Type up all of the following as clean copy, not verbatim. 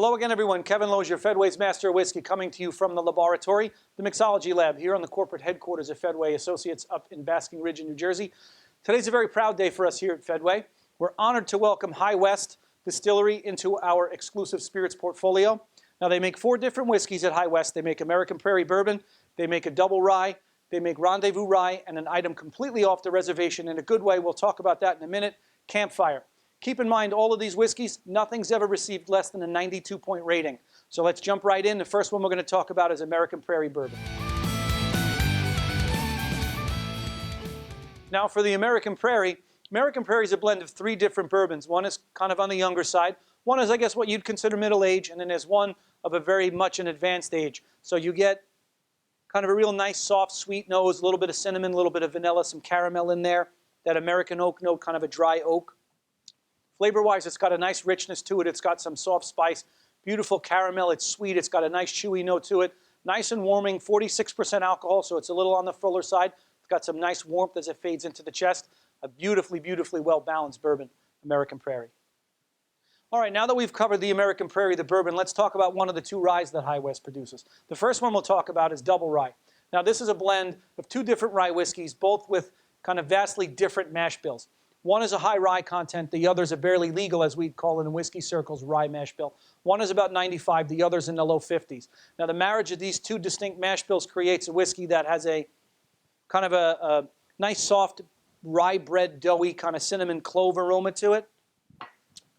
Hello again, everyone. Kevin Lozier, Fedway's Master of Whiskey, coming to you from the laboratory, the mixology lab, here on the corporate headquarters of Fedway Associates up in Basking Ridge in New Jersey. Today's a very proud day for us here at Fedway. We're honored to welcome High West Distillery into our exclusive spirits portfolio. Now, they make 4 different whiskeys at High West. They make American Prairie Bourbon, they make a double rye, they make Rendezvous Rye, and an item completely off the reservation in a good way. We'll talk about that in a minute, Campfire. Keep in mind, all of these whiskeys, nothing's ever received less than a 92-point rating. So let's jump right in. The first one we're going to talk about is American Prairie Bourbon. Now, for the American Prairie is a blend of 3 different bourbons. One is kind of on the younger side. One is, I guess, what you'd consider middle age, and then there's one of a very much an advanced age. So you get kind of a real nice, soft, sweet nose, a little bit of cinnamon, a little bit of vanilla, some caramel in there, that American oak note, kind of a dry oak. Flavor-wise, it's got a nice richness to it. It's got some soft spice, beautiful caramel. It's sweet. It's got a nice chewy note to it. Nice and warming, 46% alcohol, so it's a little on the fuller side. It's got some nice warmth as it fades into the chest. A beautifully, beautifully well-balanced bourbon, American Prairie. All right, now that we've covered the American Prairie, the bourbon, let's talk about one of the 2 ryes that High West produces. The first one we'll talk about is double rye. Now, this is a blend of 2 different rye whiskeys, both with kind of vastly different mash bills. One is a high rye content. The other is a barely legal, as we'd call it in whiskey circles, rye mash bill. One is about 95. The other's in the low 50s. Now, the marriage of these 2 distinct mash bills creates a whiskey that has a kind of a nice, soft, rye bread, doughy, kind of cinnamon clove aroma to it.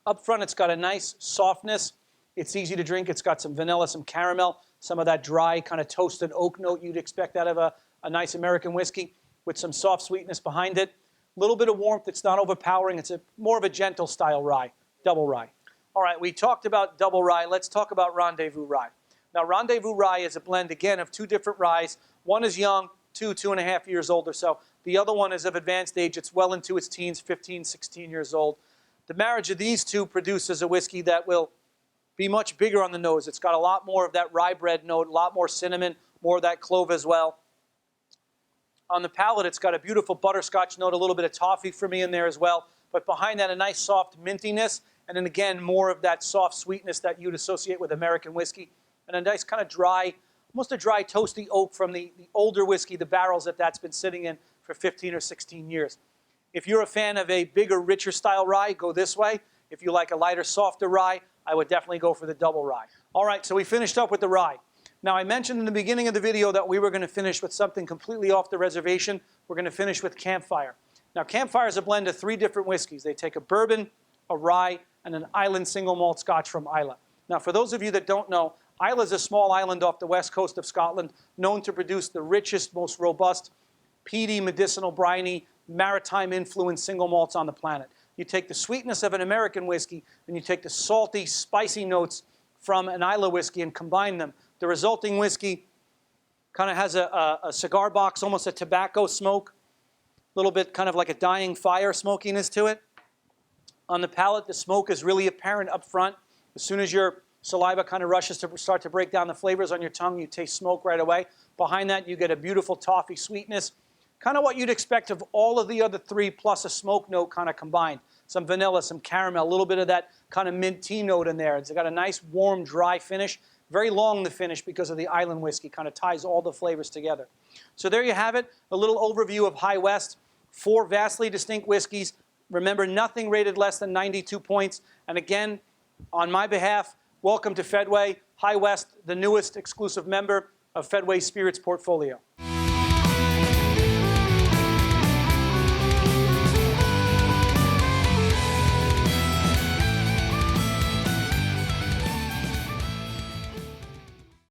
Up front, it's got a nice softness. It's easy to drink. It's got some vanilla, some caramel, some of that dry, kind of toasted oak note you'd expect out of a nice American whiskey, with some soft sweetness behind it. A little bit of warmth. It's not overpowering. It's more of a gentle style rye, double rye. All right, we talked about double rye. Let's talk about Rendezvous Rye. Now, Rendezvous Rye is a blend, again, of 2 different ryes. One is young, 2.5 years old or so. The other one is of advanced age. It's well into its teens, 15, 16 years old. The marriage of these 2 produces a whiskey that will be much bigger on the nose. It's got a lot more of that rye bread note, a lot more cinnamon, more of that clove as well. On the palate, it's got a beautiful butterscotch note, a little bit of toffee for me in there as well. But behind that, a nice soft mintiness, and then again, more of that soft sweetness that you'd associate with American whiskey. And a nice kind of dry, almost a dry, toasty oak from the older whiskey, the barrels that's been sitting in for 15 or 16 years. If you're a fan of a bigger, richer style rye, go this way. If you like a lighter, softer rye, I would definitely go for the double rye. All right, so we finished up with the rye. Now, I mentioned in the beginning of the video that we were going to finish with something completely off the reservation. We're going to finish with Campfire. Now, Campfire is a blend of 3 different whiskeys. They take a bourbon, a rye, and an island single malt scotch from Islay. Now, for those of you that don't know, Islay is a small island off the west coast of Scotland, known to produce the richest, most robust, peaty, medicinal, briny, maritime-influenced single malts on the planet. You take the sweetness of an American whiskey, and you take the salty, spicy notes from an Islay whiskey and combine them. The resulting whiskey kind of has a cigar box, almost a tobacco smoke, a little bit kind of like a dying fire smokiness to it. On the palate, the smoke is really apparent up front. As soon as your saliva kind of rushes to start to break down the flavors on your tongue, you taste smoke right away. Behind that, you get a beautiful toffee sweetness, kind of what you'd expect of all of the other 3 plus a smoke note kind of combined. Some vanilla, some caramel, a little bit of that kind of mint tea note in there. It's got a nice, warm, dry finish. Very long, the finish, because of the island whiskey. Kind of ties all the flavors together. So there you have it, a little overview of High West. 4 vastly distinct whiskeys. Remember, nothing rated less than 92 points. And again, on my behalf, welcome to Fedway. High West, the newest exclusive member of Fedway's Spirits portfolio.